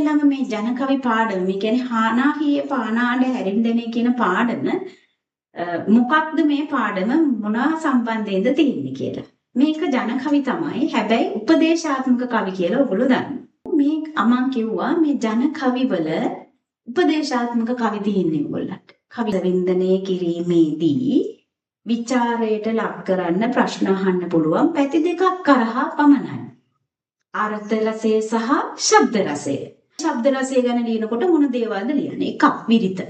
ළඟ මේ ජනකවි පාඩම, මේ කියන්නේ හානාහිය පානාඩ හැරින්දෙනේ කියන පාඩම මොකක්ද මේ පාඩම මොනවා සම්බන්ධයෙන්ද තියෙන්නේ කියලා. මේක ජනකවි තමයි. හැබැයි උපදේශාත්මක කවි කියලා ඔයගොල්ලෝ දන්නවා. මේ අමන් කිව්වා මේ ජනකවිවල උපදේශාත්මක කවි තියෙන්නේ ඔයගොල්ලන්ට. කවි වින්දනය කිරීමේදී විචාරයට ලක් කරන්න ප්‍රශ්න අහන්න පුළුවන් පැති දෙකක් කරහා පමණයි. අර්ථ රසය සහ ශබ්ද රසය. ශබ්ද රසය ගැන ලියනකොට මොන දේවල්ද ලියන්නේ? එකක් විරිත.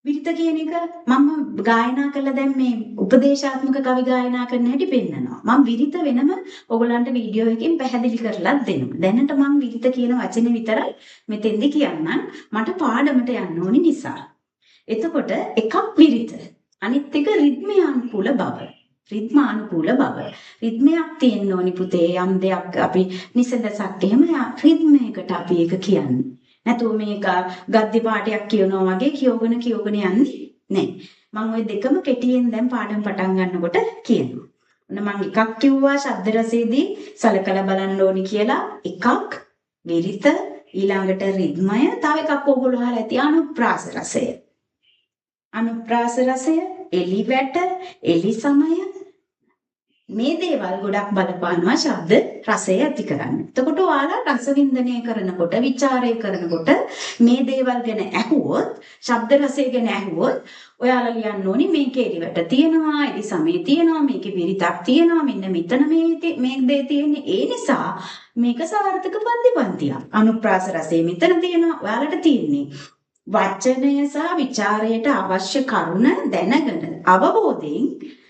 විරිත කියන එක මම ගායනා කළා දැන් මේ උපදේශාත්මක කවි ගායනා කරන හැටි පෙන්නනවා. මම විරිත වෙනම ඔයගලන්ට වීඩියෝ එකකින් පැහැදිලි කරලා දෙනවා. දැනට මම විරිත කියන වචනේ විතරයි මෙතෙන්දි කියන්නම්. මට පාඩමට යන්න ඕනි නිසා. එතකොට එකක් විරිත. අනිත් එක රිද්මයානුකූල බව. රිද්මානුකූල බව. රිද්මයක් තියෙන්න ඕනි පුතේ. යම් දෙයක් අපි නිසඳසක් එහෙම රිද්මයකට අපි ඒක කියන්නේ. නැතුව මේක ගද්‍ය පාඩයක් කියනවා වගේ කියවගෙන යන්නේ නැහැ. මම ওই දෙකම කෙටියෙන් දැන් පාඩම් පටන් ගන්නකොට කියනවා. ඔන්න මම එකක් කිව්වා ශබ්ද රසයේදී සලකලා බලන්න ඕනි කියලා. එකක් විරිත, ඊළඟට රිද්මය, තව එකක් ඕගොල්ලෝ අහලා ඇති අනුප්‍රාස රසය. අනුප්‍රාස රසය, එලිවැට, එලි සමය මේ දේවල් ගොඩක් බලපානවා ශබ්ද රසය ඇති කරන්න. එතකොට ඔයාලා රස වින්දනය කරනකොට, ਵਿਚාරය කරනකොට මේ දේවල් ගැන ඇහුවොත්, ශබ්ද රසය ගැන ඇහුවොත් ඔයාලා ලියන්න ඕනි මේකේ එලිවැට තියෙනවා, එලි සමය තියෙනවා, මේකේ විරිතක් තියෙනවා, මෙන්න මෙතන මේ දේ තියෙන්නේ. ඒ නිසා මේක සාර්ථක පන්තියක්. අනුප්‍රාස රසය මෙතන තියෙනවා. ඔයාලට තියෙන්නේ වචනය සහ ਵਿਚාරයට අවශ්‍ය කරුණ දැනගෙන අවබෝධයෙන්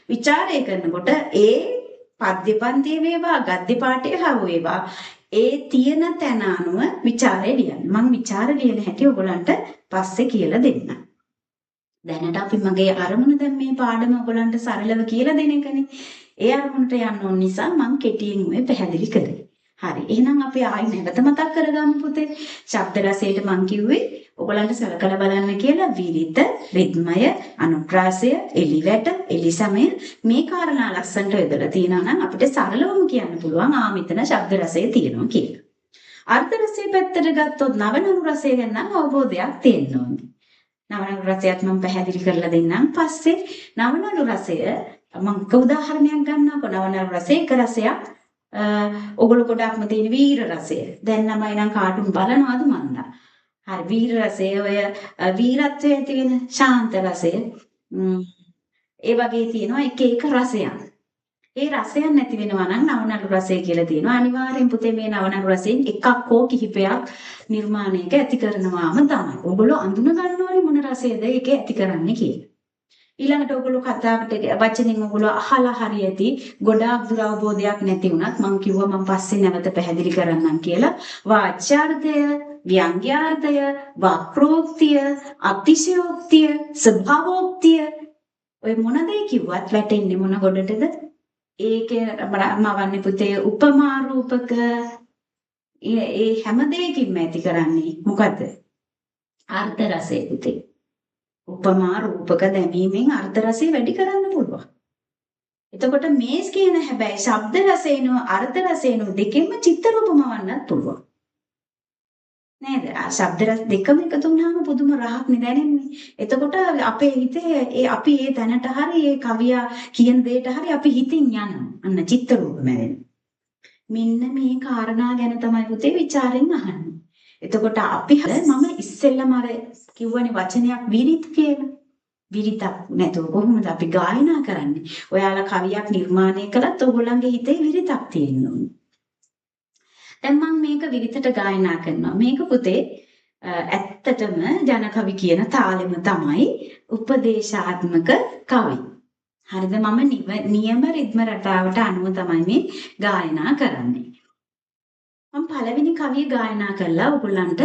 විචාරය කරනකොට ඒ පද්‍ය පන්තිය වේවා ගද්‍ය පාඨය හව වේවා ඒ තියෙන තැන අනුව විචාරය ලියන්න. මම විචාර ලියන හැටි ඔයගලන්ට පස්සේ කියලා දෙන්නම්. දැනට අපි මගේ අරමුණ දැන් මේ පාඩම ඔයගලන්ට සරලව කියලා දෙන එකනේ. ඒ අරමුණට යන්න ඕන නිසා මම කෙටියෙන් ඔය පැහැදිලි කරේ. හරි. එහෙනම් අපි ආයි නැවත මතක් කරගමු පුතේ. ශබ්ද රසයට මම කිව්වේ ඔයගලන්ට සලකලා බලන්න කියලා විරිත, රිද්මය, අනුප්‍රාසය, එලිවැට, එලිසමය මේ කාරණා ලස්සනට යොදලා තියෙනවා නම් අපිට සරලවම කියන්න පුළුවන් මෙතන ශබ්ද රසය තියෙනවා කියලා. අර්ථ රසය පැත්තට ගත්තොත් නවනරු රසය ගැන නම් අවබෝධයක් තියෙන්න ඕනේ. නවනරු රසයත් මම පැහැදිලි කරලා දෙන්නම් පස්සේ. නවනරු රසය මම උදාහරණයක් ගන්නකො. නවනරු රසය එක රසයක් ඔගොල්ලෝ ගොඩක්ම තියෙන වීර රසය. දැන් ළමයි නම් කාටුන් බලනවද මන්දා? හරි. වීර රසය ඔය වීරත්වයේ ඇති වෙන ශාන්ත රසය ඒ වගේ තියෙනවා එක එක රසයන්. ඒ රසයන් නැති වෙනවා නම් නවනළු රසය කියලා තියෙනවා. අනිවාර්යෙන් පුතේ මේ නවනළු රසයෙන් එකක් හෝ කිහිපයක් නිර්මාණයක ඇති කරනවාම තමයි. ඔයගොල්ලෝ අඳුන ගන්න ඕනේ මොන රසයද ඒකේ ඇති කරන්නේ කියලා. ඊළඟට ඔයගොල්ලෝ කතාවට වචනෙන් ඔයගොල්ලෝ අහලා හරි ඇති ගොඩාක් දුර අවබෝධයක් නැති වුණත් මම කිව්වා මම පස්සේ නැවත පැහැදිලි කරන්නම් කියලා. වාච්‍යාර්ථය, ව්‍යංග්‍යාර්ථය, වක්‍රෝක්තිය, අතිශයෝක්තිය, ස්වභාවෝක්තිය ඔය මොන දේ කිව්වත් වැටෙන්නේ මොන ගොඩටද? ඒකේ මවන්නේ පුතේ උපමා රූපක ඒ හැම දෙයකින්ම ඇති කරන්නේ මොකද්ද? අර්ථ රසය පුතේ. උපමා රූපක දැමීමෙන් අර්ථ රසය වැඩි කරන්න පුළුවන්. එතකොට මේස් කියන හැබැයි ශබ්ද රසේනෝ අර්ථ රසේනෝ දෙකෙන්ම චිත්ත රූපමවන්නත් පුළුවන්. නේද? ශබ්ද රස දෙකම එකතු වුණාම පුදුම රහක් නෙදැනෙන්නේ. එතකොට අපේ හිතේ අපි ඒ තැනට හරි ඒ කවියා කියන දෙයට හරි අපි හිතින් යනවා. අන්න චිත්ත රූපම වෙනවා. මෙන්න මේ කාරණා ගැන තමයි පුතේ ਵਿਚාරෙන් අහන්නේ. එතකොට අපි මම ඉස්සෙල්ලම අර කිව්වනේ වචනයක් විරිත් කියලා. විරිතක් නැතුව කොහොමද අපි ගායනා කරන්නේ? ඔයාලා කවියක් නිර්මාණය කළත් ඔයගොල්ලන්ගේ හිතේ විරිතක් තියෙන්න ඕනේ. දැන් මම මේක විරිතට ගායනා කරනවා. මේක පුතේ ඇත්තටම ජනකවි කියන තාලෙම තමයි උපදේශාත්මක කවි. හරිද? මම නියම රිද්ම රටාවට අනුව තමයි මේ ගායනා කරන්නේ. මම පළවෙනි කවිය ගායනා කළා ඔයගොල්ලන්ට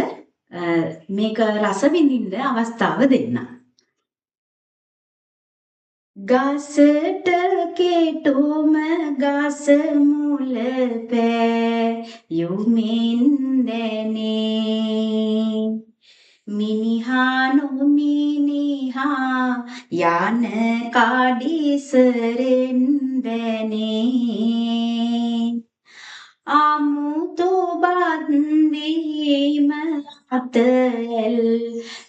මේක රස විඳින්න අවස්ථාව දෙන්න. ගසට කෙටුම ගස මුල පෑයුමින් දැනේ මිනිහා නොමිනිහා යන කඩිසරෙන් දැනේ අමුතු බන්දීම අතල්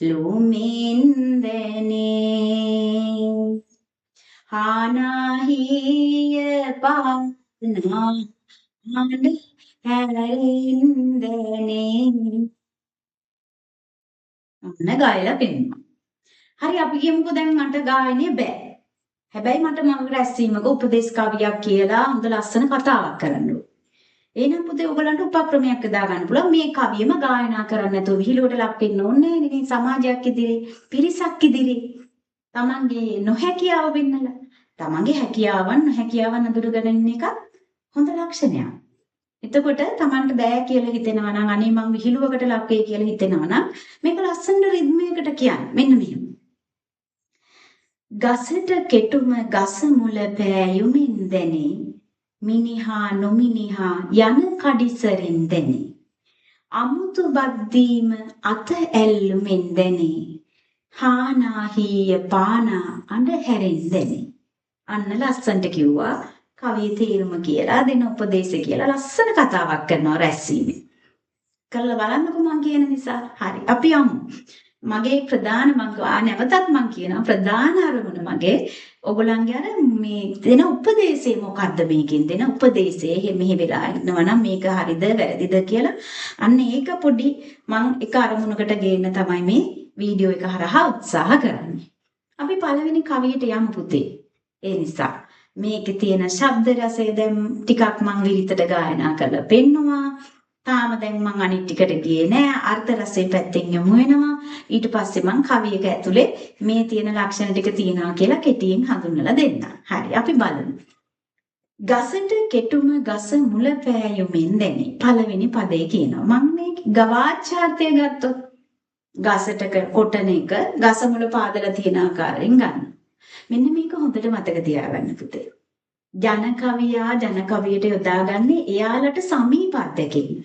ලුමින්දනේ හානාහිය පානා හඬ හැරින්දනේ ඔන්න ගායලා පෙන්නනවා. හරි අපි කියමුකෝ දැන් මට ගායනය බෑ. හැබැයි මට මගේ රැස්වීමක උපදේශ කවියක් කියලා හොඳ ලස්සන කතාවක් කරන්න ඕනේ. එහෙනම් පුතේ ඔයගලන්ට උපක්‍රමයක් යොදා ගන්න පුළුවන් මේ කවියම ගායනා කරන්න නැතුව විහිළුවට ලක් වෙන්න ඕනේ නේ සමාජයක් ඉදිරියේ පිරිසක් ඉදිරියේ තමන්ගේ නොහැකියාව වෙන්නලා තමන්ගේ හැකියාවන් නොහැකියාවන් අඳුරගෙන ඉන්න එක හොඳ ලක්ෂණයක්. එතකොට තමන්ට බෑ කියලා හිතෙනවා නම් අනේ මං විහිළුවකට ලක් වෙයි කියලා හිතෙනවා නම් මේක ලස්සන රිද්මයකට කියන්න. මෙන්න මෙහෙම. ගසට කෙටුම ගස මුල පෑයුමින් දැනේ මිනිහා නොමිනිහා යන කඩිසරින් දැනේ අමුතු බද්දීම අත ඇල්ලුමින් දැනේ හානාහිය පානා අඬ හැරෙන් දැනේ අන්න ලස්සනට කිව්වා කවියේ තේරුම කියලා දෙන උපදේශ කියලා ලස්සන කතාවක් කරනවා රැස්වීමේ කරලා බලන්නකෝ මං කියන නිසා හරි අපි යමු මගේ ප්‍රධාන නැවතත් මං කියනවා ප්‍රධාන අරමුණ මගේ ඔයගොල්ලන්ගේ අර මේ දෙන උපදේශය මොකද්ද මේකෙන් දෙන උපදේශය මෙහෙ වෙලා ඉන්නවා නම් මේක හරිද වැරදිද කියලා අන්න ඒක පොඩි මං එක අරමුණකට ගේන්න තමයි මේ වීඩියෝ එක හරහා උත්සාහ කරන්නේ. අපි පළවෙනි කවියට යමු පුතේ. ඒ නිසා මේකේ තියෙන ශබ්ද රසය දැන් ටිකක් මං විරිතට ගායනා කරලා පෙන්නවා. තාම දැන් මං අනිත් ටිකට ගියේ නෑ අර්ථ රසයේ පැත්තෙන් යමු වෙනවා ඊට පස්සේ මං කවියක ඇතුලේ මේ තියෙන ලක්ෂණ ටික තියෙනවා කියලා කෙටියෙන් හඳුන්වලා දෙන්නම්. හරි අපි බලමු. ගසට කෙටුම ගස මුල පෑයුමින් දැනේ. පළවෙනි පදේ කියනවා. මං මේ ගවාචාර්ථය ගත්තොත් ගසට කොටන එක ගස මුල පාදලා තියෙන ආකාරයෙන් ගන්න. මෙන්න මේක හොඳට මතක තියාගන්න පුතේ. ජන කවියට යොදාගන්නේ එයාලට සමීප අත්දැකීම.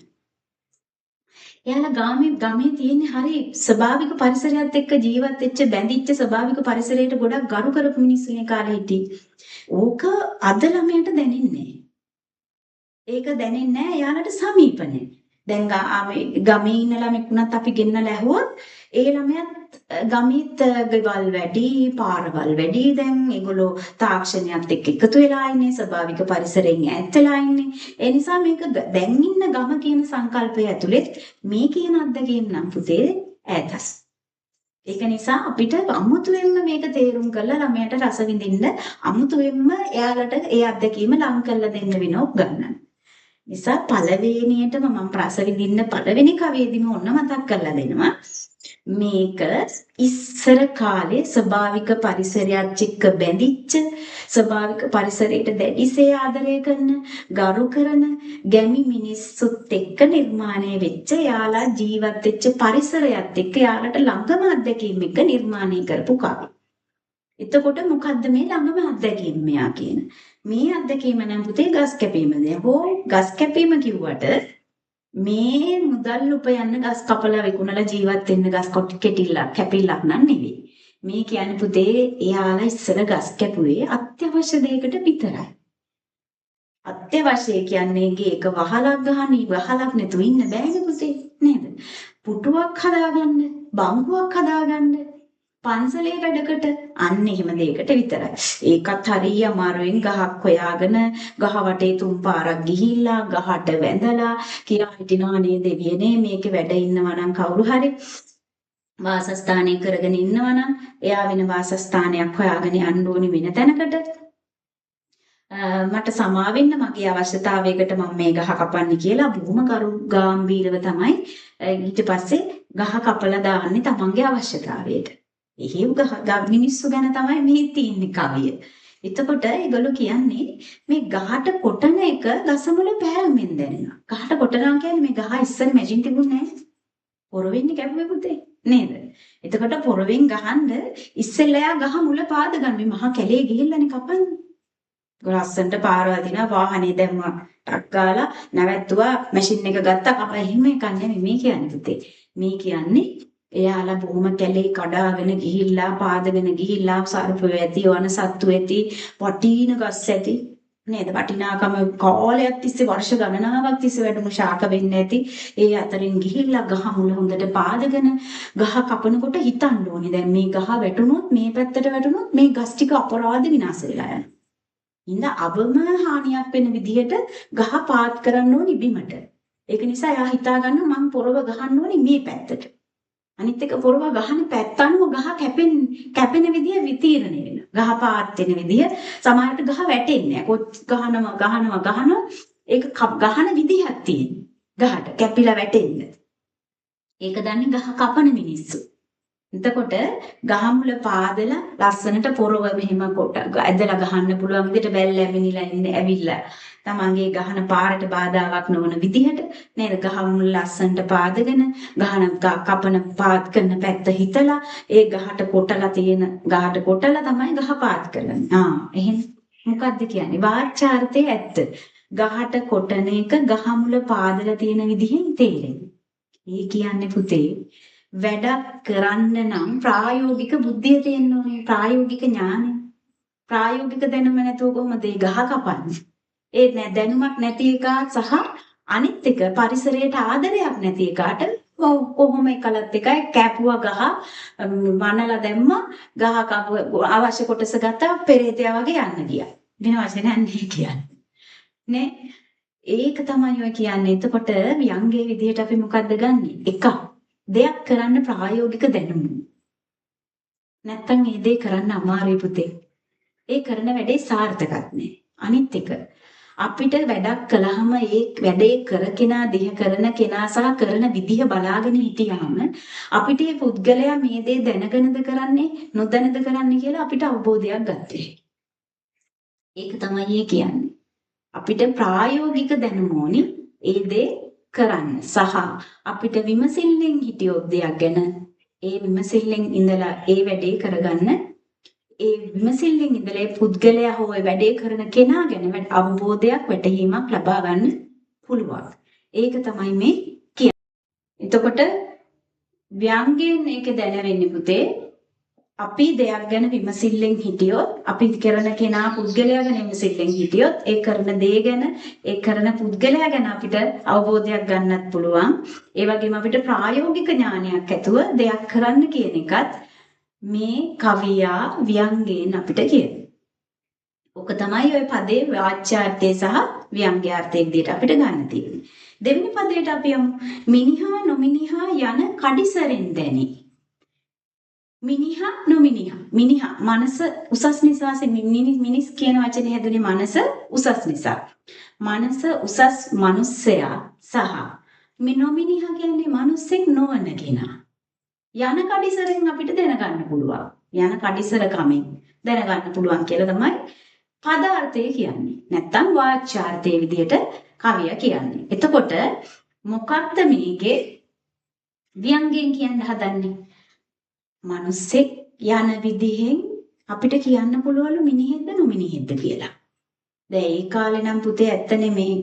එයාලා ගමේ තියෙන හරි ස්වභාවික පරිසරයත් එක්ක ජීවත් වෙච්ච බැඳිච්ච ස්වභාවික පරිසරයට ගොඩක් ගරු කරපු මිනිස්සුනේ කාලේ හිටියේ. ඕක අද ළමයට දැනෙන්නේ ඒක දැනෙන්නේ නැහැ එයාලට සමීප නැහැ. දැන් ගමේ ඉන්න ළමෙක් වුණත් අපි ගෙන්නලා ඇහුවොත් ඒ ළමයාත් ගමීත් ගෙවල් වැඩි පාරවල් වැඩි දැන් ඒගොල්ලෝ තාක්ෂණයත් එක්ක එකතු වෙලා ඉන්නේ ස්වභාවික පරිසරයෙන් ඈත් වෙලා ඉන්නේ ඒ නිසා මේක දැන් ඉන්න ගම කියන සංකල්පය ඇතුලේ මේ කියන අත්දැකීම් නම් පුතේ ඈතස් ඒක නිසා අපිට අමුතුවෙන්ම මේක තේරුම් කරලා ළමයට රස විඳින්න අමුතුවෙන්ම එයාලට ඒ අත්දැකීම ලං කරලා දෙන්න වෙනව ගන්න. නිසා පළවෙනියටම මම රස විඳින්න පළවෙනි කවියේදීම ඔන්න මතක් කරලා දෙනවා. මේක ඉස්සර කාලේ ස්වභාවික පරිසරයත් එක්ක බැඳිච්ච ස්වභාවික පරිසරයට දැඩිසේ ආදරය කරන ගරු කරන ගැමි මිනිස්සුත් එක්ක නිර්මාණය වෙච්ච යාලා ජීවත් වෙච්ච පරිසරයත් එක්ක යාලට ළඟම අත්දැකීම් එක නිර්මාණය කරපු කවි. එතකොට මොකද්ද මේ ළඟම අත්දැකීම මෙයා කියන මේ අත්දැකීම නම් පුතේ ගස් කැපීමද හෝ ගස් කැපීම කිව්වට මේ මුදල් උපයන්න ගස් කපලා විකුණලා ජීවත් වෙන්න ගස් කෙටිල්ලක් කැපිල්ලක් නන් නෙවෙයි. මේ කියන්නේ පුතේ එයාලා ඉස්සර ගස් කැපුවේ අත්‍යවශ්‍ය දෙයකට විතරයි. අත්‍යවශ්‍ය කියන්නේ ඒක වහලක් ගහන්නේ වහලක් නැතුව ඉන්න බෑනේ පුතේ නේද? පුටුවක් හදාගන්න, බංකුවක් හදාගන්න, පන්සලේ වැඩකට අන්න එහෙම දෙයකට විතරයි. ඒකත් හරිය අමාරුවෙන් ගහක් හොයාගෙන ගහ වටේ තුන් පාරක් ගිහිල්ලා ගහට වැඳලා කියා හිටිනවා නේ දෙවියනේ මේකේ වැඩ ඉන්නවා නම් කවුරු හරි වාසස්ථානය කරගෙන ඉන්නවා නම් එයා වෙන වාසස්ථානයක් හොයාගෙන යන්න ඕනි වෙන තැනකට මට සමා වෙන්න මගේ අවශ්‍යතාවයකට මම මේ ගහ කපන්නේ කියලා බොහොම ගාම්භීරව තමයි ඊට පස්සේ ගහ කපලා දාන්නේ තමන්ගේ අවශ්‍යතාවයට. එහෙම මිනිස්සු ගැන තමයි මේ තියෙන්නේ කවිය. එතකොට ඒගොල්ලෝ කියන්නේ මේ ගහට කොටන එක ගසමුල පෑවෙමින් දැනෙනවා. ගහට කොටනවා කියන්නේ මේ ගහ ඉස්සර මැජින් තිබුණේ නැහැ. පොරවෙන්නේ කැපුවේ පුතේ නේද? එතකොට පොරවෙන් ගහන්න ඉස්සෙල්ලා ගහ මුල පාද ගන්න මේ මහා කැලේ ගිහිල්ලානේ කපන්නේ. ගොල්ලස්සන්ට පාරවල් දිනා වාහනේ දැම්මා ටක් ගාලා නැවැත්තුවා මැෂින් එක ගත්තා කපලා එහෙම එකක් නෙමෙයි මේ කියන්නේ පුතේ. මේ කියන්නේ එයාලා බොහොම කැලේ කඩාගෙන ගිහිල්ලා පාදගෙන ගිහිල්ලා සර්පය ඇති වන සත්තු ඇති වටින ගස් ඇති නේද? වටිනාකම කාලයක් තිස්සේ වර්ෂ ගණනාවක් තිස්සේ වැඩිම ශාක වෙන්නේ නැති ඒ අතරින් ගිහිල්ලා ගහ මුල හොඳට පාදගෙන ගහ කපනකොට හිතන්න ඕනේ දැන් මේ ගහ වැටුනොත් මේ පැත්තට වැටුනොත් මේ ගස් ටික අපරාධ විනාශ වෙලා යනවා. ඉන්න අවම හානියක් වෙන විදිහට ගහ පාත් කරන්න ඕනේ බිමට. ඒක නිසා එයා හිතා ගන්න මම පොරව ගහන්න ඕනේ මේ පැත්තට. අනිත් එක පොරව ගහන පැත්ත අනුව ගහ කැපෙන විදිය විතීර්ණය වෙනවා. ගහ පාත් වෙන විදිය සමහරට ගහ වැටෙන්නේ නැහැ. ගහනවා ඒක ගහන විදිහක් තියෙනවා. ගහට කැපිලා වැටෙන්න. ඒක දන්නේ ගහ කපන මිනිස්සු. එතකොට ගහ මුල පාදලා ලස්සනට පොරව මෙහෙම කොට ඇදලා ගහන්න පුළුවන් විදිහට බැල් ලැබෙනිලා ඉන්නේ ඇවිල්ලා තමන්ගේ ගහන පාරට බාධාවක් නොවන විදිහට නේද ගහ මුල් ලස්සනට පාදගෙන කපන පාත් කරන පැත්ත හිතලා ඒ ගහට කොටලා තමයි ගහ පාත් කරන්නේ. එහෙනම් මොකද්ද කියන්නේ? වාචාර්ථයේ ඇත්ත. ගහට කොටන එක ගහ මුල පාදලා තියෙන විදිහෙන් තේරෙන්නේ. ඒ කියන්නේ පුතේ වැඩක් කරන්න නම් ප්‍රායෝගික බුද්ධිය තියෙන්න ඕනේ. ප්‍රායෝගික ඥානය. ප්‍රායෝගික දැනුම නැතුව කොහොමද ඒ ගහ කපන්නේ? ඒ දැනුමක් නැති එක සහ අනිත් එක පරිසරයට ආදරයක් නැති එකට කොහොම එකලත් එකයි කැපුවා ගහ වනලා දැම්ම ගහ කපුව අවශ්‍ය කොටස ගත්තා පෙරේතයා වගේ යන්න ගියා. වෙන වචනයක් නෙයි කියන්නේ. නේ ඒක තමයි ඔය කියන්නේ. එතකොට ව්‍යංගයේ විදිහට අපි මොකද්ද ගන්නෙ? එකක් දෙයක් කරන්න ප්‍රායෝගික දැනුම. නැත්තම් මේ දේ කරන්න අමාරුයි පුතේ. ඒ කරන වැඩේ සාර්ථකත් නෑ. අනිත් එක අපිට වැඩක් කළාම ඒ වැඩේ දිහ කරන කෙනා සහ කරන විදිහ බලාගෙන හිටියාම අපිට මේ පුද්ගලයා මේ දේ දැනගෙනද කරන්නේ නොදැනද කරන්නේ කියලා අපිට අවබෝධයක් ගන්න. ඒක තමයි කියන්නේ. අපිට ප්‍රායෝගික දැනුම ඕනි ඒ දේ කරන්න සහ අපිට විමසිල්ලෙන් හිටියොත් දෙයක් ගැන ඒ විමසිල්ලෙන් ඉඳලා ඒ වැඩේ කරගන්න ඒ විමසිල්ලෙන් ඉඳලා පුද්ගලයා හෝ වැඩේ කරන කෙනා ගැන අවබෝධයක් වැටහීමක් ලබා ගන්න පුළුවන්. ඒක තමයි මේ කියන්නේ. එතකොට ව්‍යංගයෙන් ඒක දැනෙන්නේ පුතේ අපි දෙයක් ගැන විමසිල්ලෙන් හිටියොත් අපි කරන කෙනා පුද්ගලයා ගැන විමසිල්ලෙන් හිටියොත් ඒ කරන දේ ගැන ඒ කරන පුද්ගලයා ගැන අපිට අවබෝධයක් ගන්නත් පුළුවන්. ඒ වගේම අපිට ප්‍රායෝගික ඥානයක් ඇතුව දෙයක් කරන්න කියන එකත් මේ කවියා ව්‍යංගයෙන් අපිට කියන්නේ. ඔක තමයි ওই පදේ වාච්‍යාර්ථය සහ ව්‍යංග්‍යාර්ථය විදිහට අපිට ගන්න තියෙන්නේ. දෙවෙනි පදයට අපි යමු. මිනිහා නොමිනිහා යන කඩිසරෙන් දැනේ. මිනිහා නොමිනිහා. මිනිහා මනස උසස් නිසා මිනිස් කියන වචනේ හැදුනේ මනස උසස් නිසා. මනස උසස් මිනිසයා සහ නොමිනිහා කියන්නේ මිනිස්සෙක් නොවන කෙනා. යන කඩිසරෙන් අපිට දැනගන්න පුළුවන්. යන කඩිසර කමෙන් දැනගන්න පුළුවන් කියලා තමයි පදාර්ථය කියන්නේ. නැත්තම් වාච්‍යාර්ථයේ විදිහට කවිය කියන්නේ. එතකොට මොකක්ද මේකේ ව්‍යංගයෙන් කියන්න හදන්නේ? මිනිස්සෙක් යන විදිහෙන් අපිට කියන්න පුළුවන්ලු මිනිහෙක්ද නොමිනිහෙක්ද කියලා. දැන් ඒ කාලේ නම් පුතේ ඇත්තනේ මේ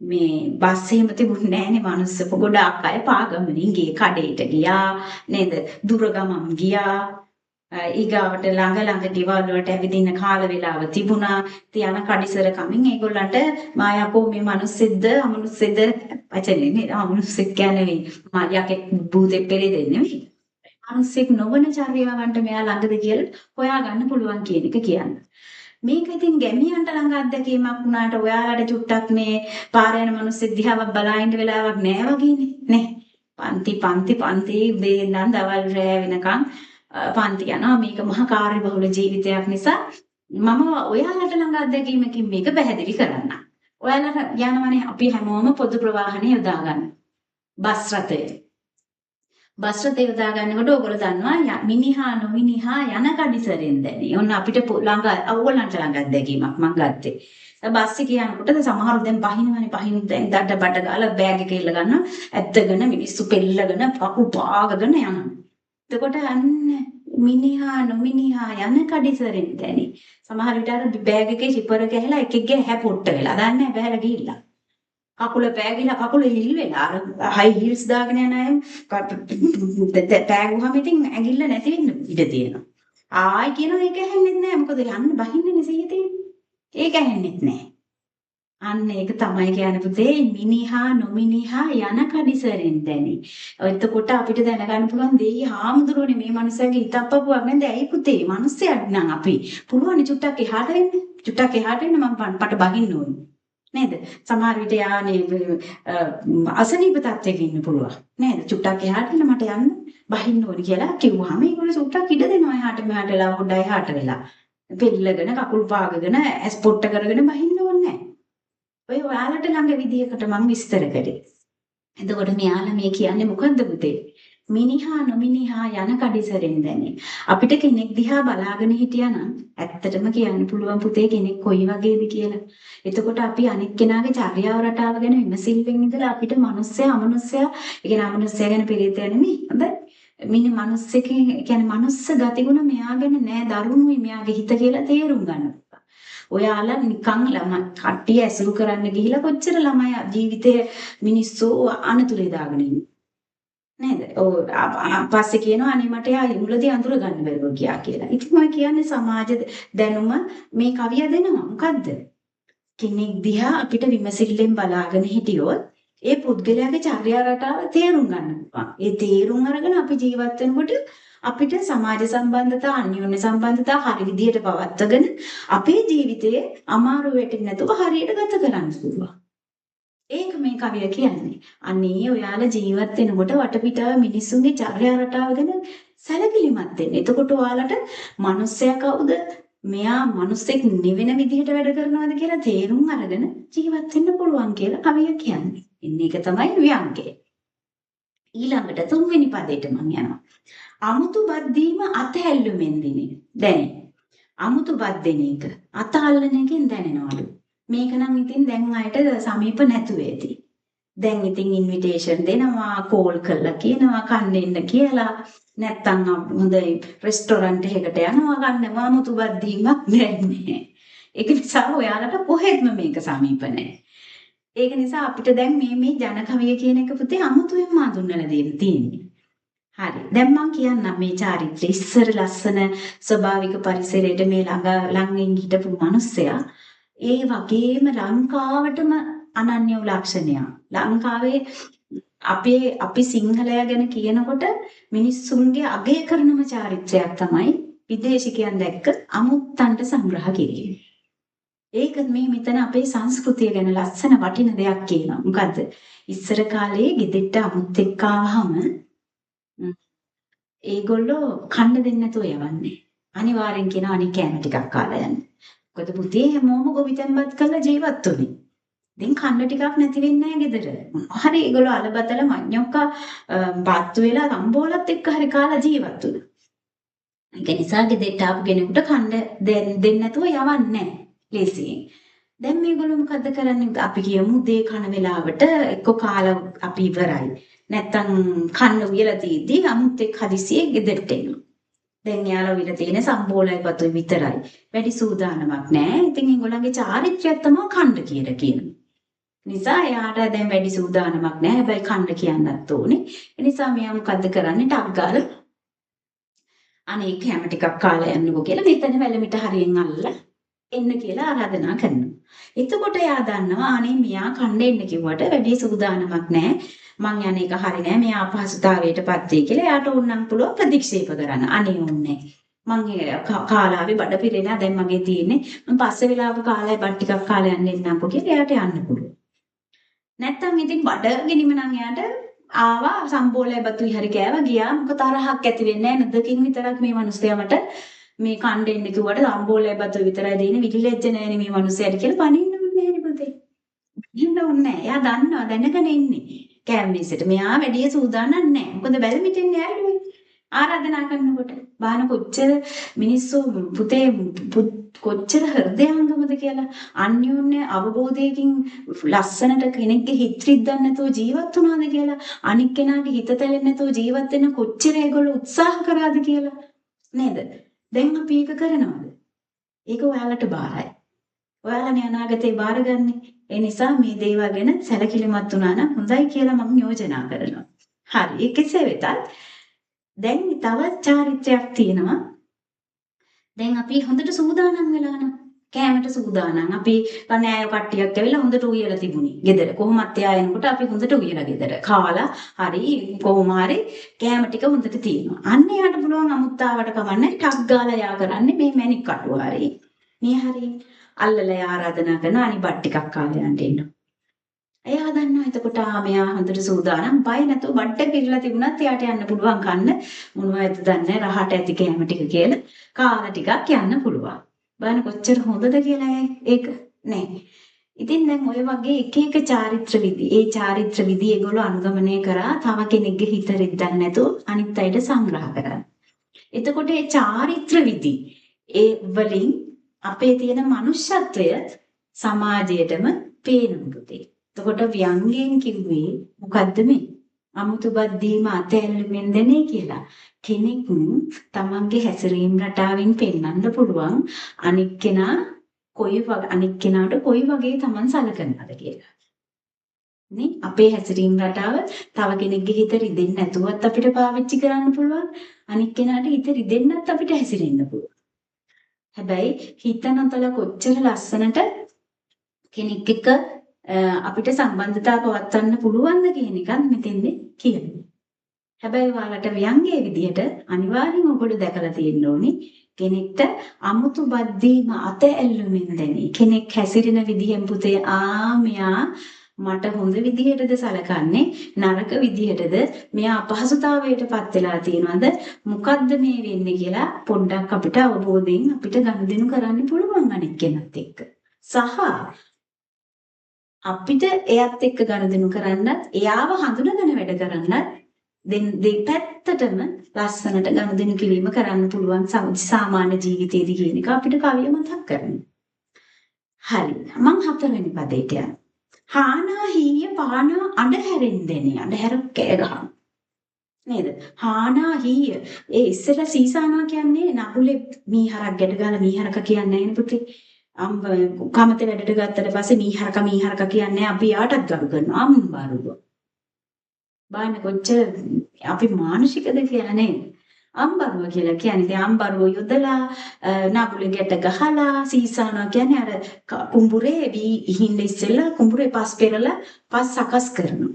බස් එහෙම තිබුණේ නැහනේ. මිනිස්සු ගොඩාක් අය පාගමනින් ගියේ කඩේට ගියා නේද? දුර ගමන් ගියා. ඊගාවට ළඟ ගෙවල් වලට ඇවිදින්න කාල වේලාව තිබුණා. තියන කඩිසර කමින් ඒගොල්ලන්ට මායකෝ මේ මිනිස්සෙක්ද අමනුස්සෙක්ද වචනේ නේ. අමනුස්සෙක් කියන්නේ මායකේ භූතෙක් පෙරේදෙන්නේ නෙමෙයි. මිනිස්සෙක් නොවන චර්යාවන්ට මෙයා ළඟද කියලා හොයාගන්න පුළුවන් කියන එක කියන්නේ. මේක ඉතින් ගැමියන්ට ළඟ අත්දැකීමක් වුණාට ඔයාලට චුට්ටක් මේ පාර යන මිනිස්සෙක් දිහාවක් බලා ඉන්න වෙලාවක් නෑ වගේනේ නේ. පන්ති උදේ ඉඳන් දවල් රෑ වෙනකන් පන්ති යනවා. මේක මහා කාර්යබහුල ජීවිතයක් නිසා මම ඔයාලට ළඟ අත්දැකීමකින් මේක පැහැදිලි කරන්න. ඔයාලට යනවනේ අපි හැමෝම පොදු ප්‍රවාහනේ යොදා ගන්න. බස් රථය යොදා ගන්නකොට ඔයගොල්ලෝ දන්නවා මිනිහා නොමිනිහා යන කඩිසරෙන් දැනේ. ඔන්න අපිට ළඟ ඕගොල්ලන්ට ළඟ අත්දැකීමක් මම ගත්තේ. බස් එකේ යනකොට සමහරව දැන් පහින් දැන් දඩ බඩ ගාලා බෑග් එක එල්ල ගන්නවා. ඇත්තගෙන මිනිස්සු පෙල්ලගෙන පපු පාගගෙන යනවා. එතකොට අන්න මිනිහා නොමිනිහා යන කඩිසරෙන් දැනේ. සමහර විට අර බෑග් එකේ සිපර ගහලා එකෙක්ගේ ඇහැ පොට්ට වෙලා. දන්නේ නැහැ බහැලා ගිහිල්ලා. කකුල පෑගිලා කකුල හිල් වෙලා අර හයි හීල්ස් දාගෙන යන අය පෑගුවාම ඉතින් ඇඟිල්ල නැති වෙන්න ඉඩ තියෙනවා. ආයි කියනවා ඒක ඇහෙන්නේ නැහැ. මොකද යන්න බහින්නනේ සිහිය තියෙන්නේ. ඒක ඇහෙන්නේ නැහැ. අන්න ඒක තමයි කියන්නේ පුතේ මිනිහා නොමිනිහා යන කඩිසරෙන් දැනි. එතකොට අපිට දැනගන්න පුළුවන් දෙයි හාමුදුරුවනේ මේ මනුස්සයාගේ හිතප්පපුවක් නැන්ද ඇයි පුතේ මනුස්සයෙක් නම් අපි පුළුවන් චුට්ටක් එහාට වෙන්න. චුට්ටක් එහාට වෙන්න මම පට බහින්න ඕනේ. නේද? සමහර විට යානේ අසනීප තත්ත්වයක ඉන්න පුළුවන්. නේද? චුට්ටක් එහාට වෙන්න මට යන්න බහින්න ඕනේ කියලා කිව්වහම ඒගොල්ලෝ චුට්ටක් ඉඩ දෙනවා එහාට මෙහාට වෙලා පොඩ්ඩයි එහාට වෙලා. පෙල්ලගෙන කකුල් පාගගෙන ඇස් පොට්ට කරගෙන බහින්න ඕනේ නැහැ. ඔය ඔයාලට ළඟ විදියකට මම විස්තර කරේ. එතකොට මෙයාලා මේ කියන්නේ මොකද්ද පුතේ? මිනිහා නොමිනිහා යන කඩිසරෙන් දැනේ. අපිට කෙනෙක් දිහා බලාගෙන හිටියානම් ඇත්තටම කියන්න පුළුවන් පුතේ කෙනෙක් කොයි වගේද කියලා. එතකොට අපි අනිත් කෙනාගේ චර්යාව රටාව ගැන විමසිල්ලෙන් ඉඳලා අපිට මිනිස්සයා අමනුස්සයා, ඒ කියන්නේ අමනුස්සයා ගැන පිළිතය නෙමෙයි. හොඳයි. මිනිස්සෙක කියන්නේ මනුස්ස ගතිගුණ මෙයා ගැන නෑ දරුණුයි මෙයාගේ හිත කියලා තේරුම් ගන්න. ඔයාලා නිකන් ළමයි කට්ටිය ඇසුරු කරන්න ගිහිලා කොච්චර ළමයි ජීවිතේ මිනිස්සු අනතුරේ දාගෙන ඉන්නේ නේද? ඔව් පස්සේ කියනවා අනේ මට යා මුලදී අඳුර ගන්න බැරුව ගියා කියලා. ඉතින් මම කියන්නේ සමාජ දැනුම මේ කවිය දෙනවා. මොකද්ද? කෙනෙක් දිහා අපිට විමසිල්ලෙන් බලාගෙන හිටියොත් ඒ පුද්ගලයාගේ චර්යා රටාව තේරුම් ගන්න පුළුවන්. ඒ තේරුම් අරගෙන අපි ජීවත් වෙනකොට අපිට සමාජ සම්බන්ධතා අන්‍යෝන්‍ය සම්බන්ධතා හරි විදියට පවත්වාගෙන අපේ ජීවිතයේ අමාරු වෙටින් නැතුව හරියට ගත කරන්න පුළුවන්. ඒක මේ කවිය කියන්නේ. අනේ ඔයාලා ජීවත් වෙනකොට වටපිටාව මිනිස්සුන්ගේ චර්යා රටාව ගැන සැලකිලිමත් වෙන්න. එතකොට ඔයාලට මිනිස්සයා කවුද? මෙයා මිනිස්සෙක් නෙවෙන විදිහට වැඩ කරනවද කියලා තේරුම් අරගෙන ජීවත් වෙන්න පුළුවන් කියලා කවිය කියන්නේ. ඉන්නේ ඒක තමයි ව්‍යංගය. ඊළඟට තුන්වෙනි පදයට මම යනවා. අමුතු බත් දීම අතහැල්ලුමෙන් දිනේ. දැනේ. අමුතු බත් දෙන එක අතහල්ලන එකෙන් දැනෙනවලු. මේක නම් ඉතින් දැන් අයට සමීප නැතුව ඇති. දැන් ඉතින් ඉන්විටේෂන් දෙනවා, කෝල් කරලා කියනවා කන්න එන්න කියලා. නැත්තම් හොඳයි රෙස්ටෝරන්ට් එකකට යනවා ගන්න අමුතු බත් දීමක් නැහැ. ඒක නිසා ඔයාලට කොහෙත්ම මේක සමීප නැහැ. ඒක නිසා අපිට දැන් මේ ජන කවිය කියන එක පුතේ අමුතුවෙන්ම හඳුන්වලා දෙන්න තියෙන්නේ. හරි. දැන් මම කියන්නම් මේ චාරිත්‍රය ඉස්සර ලස්සන ස්වභාවික පරිසරයට මේ ළඟින් හිටපු මිනිස්සයා ඒ වගේම ලංකාවටම අනන්‍ය ලක්ෂණයක්. ලංකාවේ අපි සිංහලයා ගැන කියනකොට මිනිස්සුන්ගේ අගය කරනම චාරිත්‍රයක් තමයි විදේශිකයන් දැක්ක අමුත්තන්ට සංග්‍රහ කිරීම. ඒක මේ මෙතන අපේ සංස්කෘතිය ගැන ලස්සන වටින දෙයක් කියනවා. මොකද්ද? ඉස්සර කාලේ ගෙදෙට්ට අමුත් එක්ක ආවහම ඒගොල්ලෝ කන්න දෙන්නේ නැතුව යවන්නේ. අනිවාර්යෙන් කියනවා අනික කෑම ටිකක් කාලා යන්න. මොකද පුතේ හැමෝම ගොවිතැන්පත් කරලා ජීවත් වුනේ. දැන් කන්න ටිකක් නැති වෙන්නේ නැහැ ගෙදර. හරි ඒගොල්ලෝ අලබතල මඤ්ඤොක්කා බත්තු වෙලා රම්බෝලත් එක්ක හරි කාලා ජීවත් වුණා. ඒක නිසා ගෙදරට ආපු කෙනෙකුට කන්න දෙන්නේ නැතුව යවන්නේ නැහැ. ලේසියෙන්. දැන් මේගොල්ලෝ මොකද්ද කරන්නේ? අපි කියමු දේ කන වෙලාවට එක්ක කාලා අපි ඉවරයි. නැත්තම් කන්න උයලා තියදී අමුත් එක්ක හදිසියෙ ගෙදරට එනවා. දැන් යාළුවා විතර තියෙන සම්බෝලයි පතුයි විතරයි. වැඩි සූදානමක් නැහැ. ඉතින් ඒගොල්ලන්ගේ චාරිත්‍රයක් තමයි කන්න කියලා කියනවා. නිසා එයාට දැන් වැඩි සූදානමක් නැහැ. හැබැයි කන්න කියන්නත් ඕනේ. ඒ නිසා මෙයා මොකද්ද කරන්නේ? ටක් ගාලා අනේ කැම ටිකක් කාලා යන්නකෝ කියලා මෙතන වැලමිට හරියෙන් අල්ලලා එන්න කියලා ආරාධනා කරනවා. එතකොට එයා දන්නවා අනේ මෙයා කන්න එන්න කිව්වට වැඩි සූදානමක් නැහැ. මං යන එක හරි නෑ මෙයා අපහසුතාවයටපත් වෙයි කියලා එයාට ඕනනම් පුළුවන් ප්‍රතික්ෂේප කරන්න. අනේ ඕනේ. මං කාලාවේ බඩ පිරෙලා දැන් මගේ තියෙන්නේ මං පස්සේ වෙලාවක කාලේ බඩ ටිකක් කාලා යන්න එන්නම්කෝ කියලා එයාට යන්න පුළුවන්. නැත්තම් ඉතින් බඩ ගෙනිම නම් එයාට ආවා සම්බෝලයි බතුයි හරි කෑවා ගියා මොක තරහක් ඇති වෙන්නේ නැහැ නදකින් විතරක් මේ මිනිස්සයා මට මේ කණ්ඩ එන්න කිව්වට සම්බෝලයි බතුයි විතරයි දෙන්නේ විලිලැජ්ජ නැහැනේ මේ මිනිස්සයාට කියලා පණින්න ඕනේ නෑනේ පුතේ. ඉන්න ඕනේ නෑ. එයා දන්නවා දැනගෙන ඉන්නේ. කැම්මේසෙට මෙයා වැඩි සූදානම් නැහැ. මොකද බැලමිටින් යාළුවෝ ආරාධනා කරනකොට බාන කොච්චර මිනිස්සු පුතේ කොච්චර හෘදයාංගමද කියලා අන්‍යෝන්‍ය අවබෝධයකින් ලස්සනට කෙනෙක්ගේ හිත රිද්දන්න නැතුව ජීවත් වුණාද කියලා අනික් කෙනාගේ හිත තැලෙන්නේ නැතුව ජීවත් වෙන්න කොච්චර ඒගොල්ලෝ උත්සාහ කරාද කියලා නේද? දැන් අපි ඒක කරනවද? ඒක ඔයාලට බාරයි. ඔයාලනේ අනාගතේ බාරගන්නේ. ඒ නිසා මේ දේවල් ගැන සැලකිලිමත් වුණා නම් හොඳයි කියලා මම යෝජනා කරනවා. හරි. කෙසේ වෙතත් දැන් තවත් චාරිත්‍රයක් තියෙනවා. දැන් අපි හොඳට සූදානම් වෙලා නම් කෑමට සූදානම්. අපි නෑයෝ කට්ටියක් ඇවිල්ලා හොඳට උයලා තිබුණේ. ගෙදර කොහොමත් එයා එනකොට අපි හොඳට උයලා ගෙදර. කාලා හරි කොහොම හරි කෑම ටික හොඳට තියෙනවා. අන්න එයාට පුළුවන් අමුත්තාවට කවන්නේ ටක් ගාලා යා කරන්නේ මේ මැණික් කටුව හරි. මේ හරි අල්ලලා ආරාධනා කරන අනිබත් ටිකක් කාලා යන්න එන්න. එයා දන්නවා එතකොට මෙයා හොඳට සූදානම් බය නැතුව බඩ පිරලා තිබුණත් එයාට යන්න පුළුවන් කන්න මොනවද දන්නේ රහට ඇති කෑම ටික කියලා කාලා ටිකක් යන්න පුළුවන්. බලන්න කොච්චර හොඳද කියලා ඒක නෑ. ඉතින් දැන් ඔය වගේ එක එක චාරිත්‍ර විදි ඒ චාරිත්‍ර විදි ඒගොල්ලෝ අනුගමනය කරා තව කෙනෙක්ගේ හිත රිද්දන්න නැතුව අනිත් අයට සංග්‍රහ කරන්න. එතකොට ඒ චාරිත්‍ර විදි ඒ වලින් අපේ තියෙන මනුෂ්‍යත්වය සමාජයටම පේනවා පුතේ. එතකොට ව්‍යංගයෙන් කිව්වේ මොකද්ද මේ? අමුතුබත් දීම අතැල්ලුමින් දෙන්නේ කියලා. කෙනෙක් තමන්ගේ හැසිරීම රටාවෙන් පෙන්වන්න පුළුවන් අනික් කෙනාට කොයි වගේ තමන් සැලකනවද කියලා. නේ අපේ හැසිරීම රටාව තව කෙනෙක්ගේ හිත රිදෙන්නේ නැතුවත් අපිට පාවිච්චි කරන්න පුළුවන්. අනික් කෙනාට හිත රිදෙන්නත් අපිට හැසිරෙන්න පුළුවන්. හැබැයි හිතනතල කොච්චර ලස්සනට කෙනෙක් එක්ක අපිට සම්බන්ධතාව පවත්වන්න පුළුවන්ද කියන එකත් මෙතෙන්ද කියන්නේ. හැබැයි ඔයාලට ව්‍යංගයේ විදිහට අනිවාර්යෙන් ඔබට දැකලා තියෙන්න ඕනි කෙනෙක්ට අමුතු බද්දීම අත ඇල්ලුමින් දැනේ. කෙනෙක් හැසිරෙන විදිහෙන් පුතේ මෙයා මට හොඳ විදිහටද සලකන්නේ නරක විදිහටද මෙයා අපහසුතාවයටපත් වෙලා තියෙනවද මොකද්ද මේ වෙන්නේ කියලා පොඩ්ඩක් අපිට අවබෝධයෙන් අපිට ගනුදෙනු කරන්න පුළුවන් අනික් කෙනත් එක්ක. සහ අපිට එයත් එක්ක ගනුදෙනු කරන්නත් එයාව හඳුනගෙන වැඩ කරන්නත් දෙපැත්තටම ලස්සනට ගනුදෙනු කිරීම කරන්න පුළුවන් සාමාන්‍ය ජීවිතයේදී කියන එක අපිට කවිය මතක් කරනවා. හරි. මම හතරවෙනි පදයට යනවා. හානා හීය පානා අඬ හැරෙන්දෙනේ අඬහැර කෑ ගහන. නේද? හානා හීය ඒ ඉස්සෙල්ලා සීසානා කියන්නේ නකුලේ මීහරක් ගැට ගාලා මීහරක කියන්නේ නැහැ නේ පුතේ. කමතේ වැඩට ගත්තට පස්සේ මීහරක කියන්නේ අපි යාටත් ගරු කරනවා අම්බරුව. බලන්න කොච්චර අපි මානසිකද කියලා නේද? අම්බරුව කියලා කියන්නේ ඉතින් අම්බරුව යොදලා නකුලේ ගැට ගහලා සීසානා කියන්නේ අර කුඹුරේ ඉහින්න ඉස්සෙල්ලා කුඹුරේ පස් පෙරලා පස් සකස් කරනවා.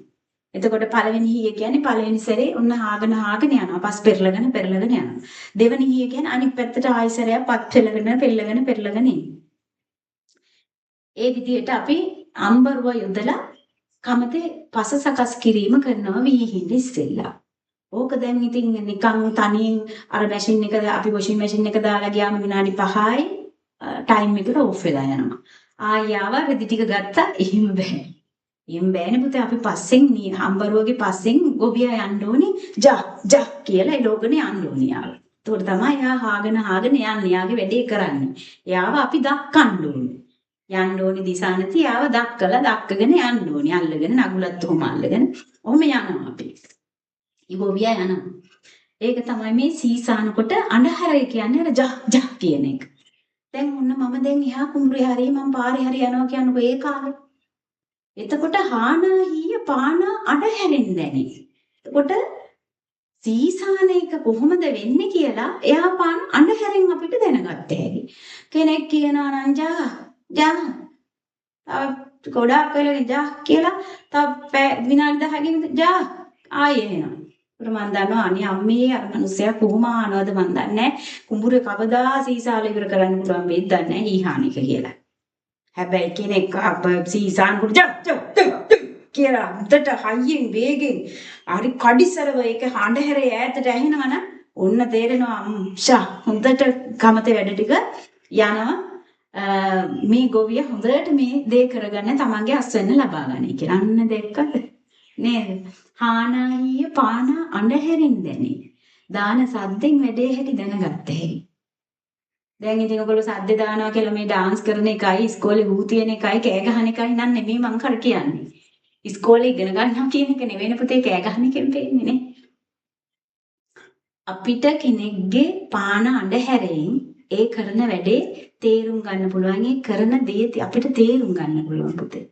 එතකොට පළවෙනි හීය කියන්නේ පළවෙනි සැරේ ඔන්න හාගෙන යනවා. පස් පෙරලගෙන යනවා. දෙවෙනි හීය කියන්නේ අනිත් පැත්තට ආයෙසරයක් පත් පෙරලගෙන එන්නේ. ඒ විදිහට අපි අම්බරුව යොදලා කමතේ පස සකස් කිරීම කරනවා වීහිඳ ඉස්සෙල්ලා. ඕක දැන් ඉතින් නිකන් තනියෙන් අර මැෂින් එක අපි වොෂින් මැෂින් එක දාලා ගියාම විනාඩි 5යි ටයිම් එකට ඕෆ් වෙලා යනවා. ආයෙව රෙදි ටික ගත්තා එහෙම බෑ. එහෙම බෑනේ පුතේ අපි පස්සෙන් අම්බරුවගේ පස්සෙන් ගොවියා යන්න ඕනේ ජා කියලා එලෝගනේ යන්න ඕනේ යාව. ඒකට තමයි යා හාගෙන යන්නේ යාගේ වැඩේ කරන්නේ. යාව අපි දක්කන්න ඕනේ. යන්න ඕනි දිසානති ආව දක්කගෙන යන්න ඕනි අල්ලගෙන නගුලත් උහුම අල්ලගෙන ඔහොම යනවා අපි. ඉගොවියා යනවා. ඒක තමයි මේ සීසානකොට අඬහැරය කියන්නේ අර ජහ කියන එක. දැන් ඔන්න මම දැන් එහා කුඹුරේ හරි මම පාරේ හරි යනවා කියනකො ඒ කාලේ. එතකොට හානා හීය පානා අඬහැරෙන් දැනේ. එතකොට සීසානයක කොහොමද වෙන්නේ කියලා එයා පාන අඬහැරෙන් අපිට දැනගත්ත හැකි. කෙනෙක් කියනවා නම් ජා ගොඩාක් වෙලා ජා කියලා තව විනාඩි 10කින් ජා ආයෙ එනවා. මම දන්නවා අනේ අම්මේ අර මිනිස්සයා කොහොම ආනවද මන් දන්නේ නැහැ. කුඹුරේ කවදා සීසාල ඉවර කරන්න පුළුවන් වෙයිද දන්නේ නැහැ ඊහානික කියලා. හැබැයි කෙනෙක් සීසාන් කුඩ කියලා උඩට හයියෙන් වේගෙන් හරි කඩිසරව ඒක හඬහැරේ ඈතට ඇහෙනවනම් ඔන්න තේරෙනවා හොඳට කමතේ වැඩ ටික යනවා. මේ ගොවිය හොඳට මේ දේ කරගන්න තමන්ගේ අස්වැන්න ලබා ගන්න කියලා. අන්න දැක්කද නේද? හානාහිය පානා අඬහැරින් දැනේ. දාන සද්දෙන් වැඩේ හැටි දැනගත්ත හැටි. දැන් ඉතින් ඔයගොල්ලෝ සද්ද දානවා කියලා මේ ඩාන්ස් කරන එකයි ඉස්කෝලේ හූ තියෙන එකයි කෑ ගහන එකයි නන් නෙමෙයි මං කර කියන්නේ. ඉස්කෝලේ ඉගෙන ගන්නවා කියන එක නෙවෙයි පුතේ කෑ ගහන එකෙන් වෙන්නේ නේ. අපිට කෙනෙක්ගේ පාන අඬහැරෙන් ඒ කරන වැඩේ තේරුම් ගන්න පුළුවන්. ඒ කරන දේ අපිට තේරුම් ගන්න පුළුවන් පුතේ.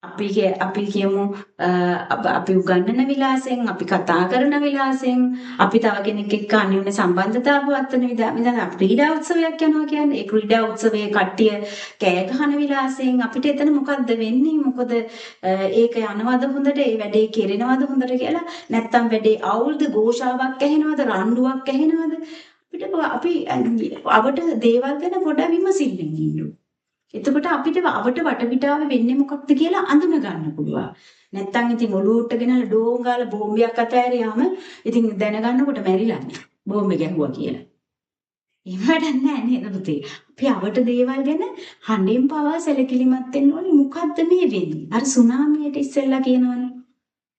අපි කියමු අපි උගන්වන විලාසෙන්, අපි කතා කරන විලාසෙන්, අපි තව කෙනෙක් එක්ක අන්‍යෝන්‍ය සම්බන්ධතාව පවත්වන විදිහ ක්‍රීඩා උත්සවයක් යනවා කියන්නේ. ඒ ක්‍රීඩා උත්සවයේ කට්ටිය කෑ ගහන විලාසෙන් අපිට එතන මොකද්ද වෙන්නේ? මොකද ඒක යනවද හොඳට? ඒ වැඩේ කෙරෙනවද හොඳට කියලා? නැත්තම් වැඩේ අවුල්ද, ഘോഷාවක් ඇහෙනවද, රණ්ඩුවක් ඇහෙනවද? අපි අවට දේවල් ගැන පොඩ්ඩක් විමසිල්ලෙන් ඉන්න. එතකොට අපිට අවට වටපිටාව වෙන්නේ මොකක්ද කියලා අඳුන ගන්න පුළුවන්. නැත්තම් ඉතින් ඔලුවට ගෙනලා ඩෝන් ගාලා බෝම්බයක් අතෑරියාම ඉතින් දැනගන්නකොට මැරිලානේ. බෝම්බ ගැහුවා කියලා. එහෙම වැඩක් නෑ නේද පුතේ? අපි අවට දේවල් ගැන හඬින් පවා සැලකිලිමත් වෙන්න ඕනේ. මොකද්ද මේ වෙන්නේ? අර සුනාමියට ඉස්සෙල්ලා කියනවනේ.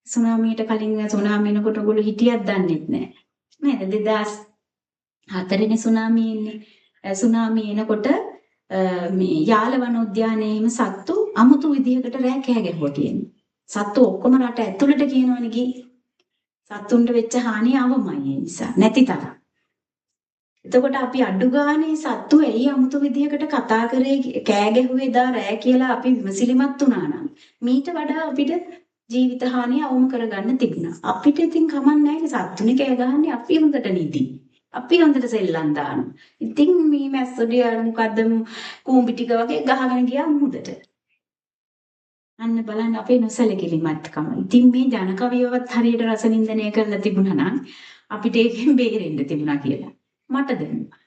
සුනාමියට කලින් සුනාමි එනකොට ඔයගොල්ලෝ හිටියක් දන්නෙත් නෑ. නේද? 2004 නේ සුනාමිය එන්නේ. සුනාමිය එනකොට මේ යාල වනෝද්‍යානයේම සත්තු අමුතු විදිහකට රෑ කෑ ගැහුවා කියන්නේ. සත්තු ඔක්කොම රට ඇතුළට කියනවනේ ගිහින්. සත්තුන්ට වෙච්ච හානිය අවමයි ඒ නිසා නැති තරම්. එතකොට අපි අඩු ගානේ සත්තු ඇයි අමුතු විදිහකට කතා කරේ කෑ ගැහුවේ දා රෑ කියලා අපි විමසිලිමත් වුණා නම් මීට වඩා අපිට ජීවිත හානිය අවම කරගන්න තිබුණා. අපිට ඉතින් කමක් නැහැ සත්තුනේ කෑ ගහන්නේ අපි හොඳට නිදි. අපි හොඳට සෙල්ලම් දානවා. ඉතින් මේ මැස්සොඩිය මොකද්ද කූඹි ටික වගේ ගහගෙන ගියා මුහුදට. අන්න බලන්න අපේ නොසැලකිලිමත්කම. ඉතින් මේ ජන කවියවත් හරියට රසවින්දනය කරලා තිබුණා නම් අපිට ඒකෙන් බේරෙන්න තිබුණා කියලා. මට දැනුණා.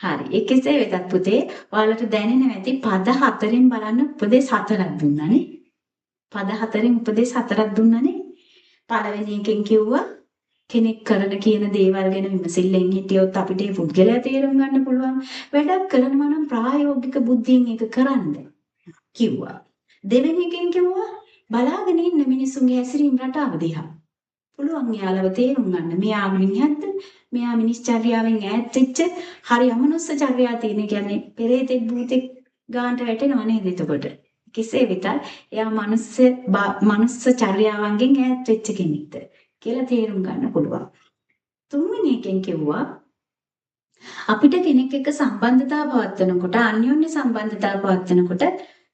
හරි. ඒ කෙසේ වෙතත් පුතේ ඔයාලට දැනෙනවා ඇති පද 4න් බලන්න උපදේශ 4ක් දුන්නානේ. පද 4න් උපදේශ 4ක් දුන්නානේ. පළවෙනි එකෙන් කිව්වා කෙනෙක් කරන කියන දේවල් ගැන විමසිල්ලෙන් හිටියොත් අපිට ඒ පුද්ගලයා තේරුම් ගන්න පුළුවන්. වැඩක් කරනවා නම් ප්‍රායෝගික බුද්ධියෙන් ඒක කරන්න කිව්වා. දෙවෙනි එකෙන් කිව්වා බලාගෙන ඉන්න මිනිසුන්ගේ හැසිරීම රටාව දිහා. පුළුවන් යාලව තේරුම් ගන්න. මෙයා මිනිහක්ද? මෙයා මිනිස්චර්යාවෙන් ඈත් වෙච්ච හරි අමනුස්ස චර්යාව තියෙන කියන්නේ පෙරේතෙක් භූතෙක් ගානට වැටෙනව නේද එතකොට? කෙසේ වෙතත් එයා මනුස්ස චර්යාවන්ගෙන් ඈත් වෙච්ච කෙනෙක්ද කියලා තේරුම් ගන්න පුළුවන්. තුන්වෙනි එකෙන් කිව්වා අපිට කෙනෙක් එක්ක සම්බන්ධතාව පවත්වනකොට අන්‍යෝන්‍ය සම්බන්ධතාව පවත්වනකොට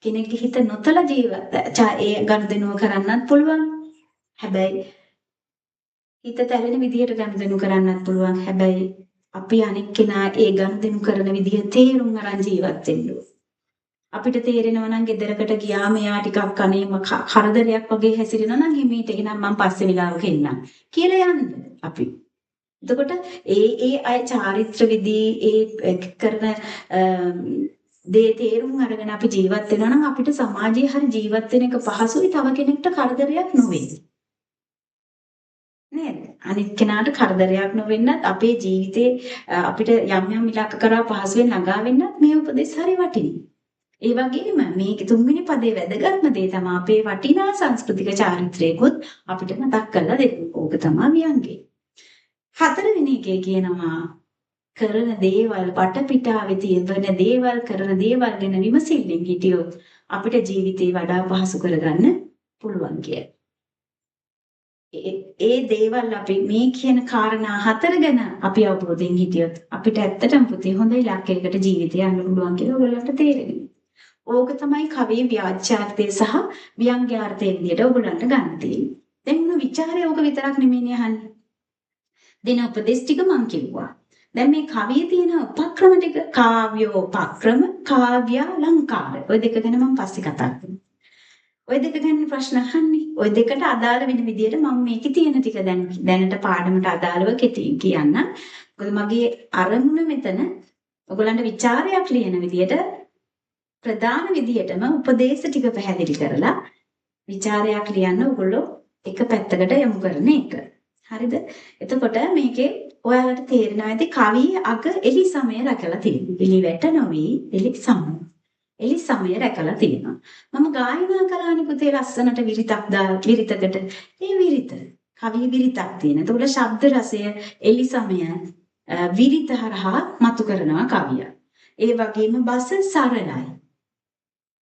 කෙනෙක්ගේ හිත නොතල ඒ ගනුදෙනුව කරන්නත් පුළුවන්. හැබැයි හිත තැවෙන විදිහට ගනුදෙනු කරන්නත් පුළුවන්. හැබැයි අපි අනෙක් කෙනා ඒ ගනුදෙනු කරන විදිහ තේරුම් අරන් ජීවත් වෙන්න ඕන. අපිට තේරෙනවා නම් ගෙදරකට ගියාම එයා ටිකක් අනේම කරදරයක් වගේ හැසිරෙනවා නම් හිමීට එහෙනම් මම පස්සේ වෙලාවක එන්නම් කියලා යන්න අපි. එතකොට ඒ අය චාරිත්‍ර විදි ඒ කරන දේ තේරුම් අරගෙන අපි ජීවත් වෙනවා නම් අපිට සමාජයේ හරි ජීවත් වෙන එක පහසුයි තව කෙනෙක්ට කරදරයක් නොවෙයි. නේද? අනිත් කෙනාට කරදරයක් නොවෙන්නත් අපේ ජීවිතේ අපිට යම් යම් ඉලක්ක කරා පහසුවෙන් ළඟා වෙන්නත් මේ උපදෙස් හරි වටිනවා. ඒ වගේම මේ තුන්වෙනි පදේ වැදගත්ම දේ තමයි අපේ වටිනා සංස්කෘතික චාරිත්‍රයකුත් අපිට මතක් කරලා දෙන්න. ඕක තමයි ව්‍යංගේ. හතරවෙනි එකේ කියනවා කරන දේවල් වටපිටාවේ තියෙන දේවල් කරන දේවල් ගැන විමසිල්ලෙන් හිටියොත් අපිට ජීවිතේ වඩා පහසු කරගන්න පුළුවන් කියලා. ඒ දේවල් අපි මේ කියන කාරණා 4 ගැන අපි අවබෝධයෙන් හිටියොත් අපිට ඇත්තටම පුතේ හොඳ ඉලක්කයකට ජීවිතය යන්න පුළුවන් කියලා ඔයගොල්ලන්ට තේරෙනවා. ඕක තමයි කවියේ ව්‍යාජ්‍යාර්ථය සහ ව්‍යංග්‍යාර්ථය විදියට ඔයගොල්ලන්ට ගන්න තියෙන්නේ. දැන් මොන ਵਿਚාරය ඕක විතරක් නෙමෙයිනේ අහන්නේ. දෙන උපදේශ ටික මම කිව්වා. දැන් මේ කවියේ තියෙන උපක්‍රම ටික කාව්‍යෝපක්‍රම, කාව්‍යාලංකාර. ඔය දෙක ගැන මම පස්සේ කතා කරනවා. ඔය දෙක ගැන ප්‍රශ්න අහන්නේ. ඔය දෙකට අදාළ වෙන විදියට මම මේකේ තියෙන ටික දැනට පාඩමට අදාළව කෙටියෙන් කියන්න. මොකද මගේ අරමුණ මෙතන ඔයගොල්ලන්ට ਵਿਚාරයක් ලියන විදියට ප්‍රධාන විදියටම උපදේශ ටික පැහැදිලි කරලා ਵਿਚාරයක් ලියන්න ඔයගොල්ලෝ එක පැත්තකට යොමු කරන එක. හරිද? එතකොට මේකේ ඔයාලට තේරෙනවා ඇති කවියේ අග එලි සමය රැකලා තියෙනවා. එලි වැට නොවේ එලි සමය. එලි සමය රැකලා තියෙනවා. මම ගායනා කළානේ පුතේ ලස්සනට විරිතකට. ඒ විරිත කවියේ විරිතක් තියෙන. එතකොට ශබ්ද රසය එලි සමය විරිත හරහා මතු කරනවා කවිය. ඒ වගේම බස සරලයි.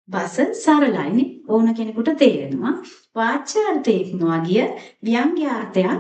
බස සරලයිනේ ඕන කෙනෙකුට තේරෙනවා. වාච්‍යාර්ථයක් නොගිය ව්‍යංග්‍යාර්ථයක්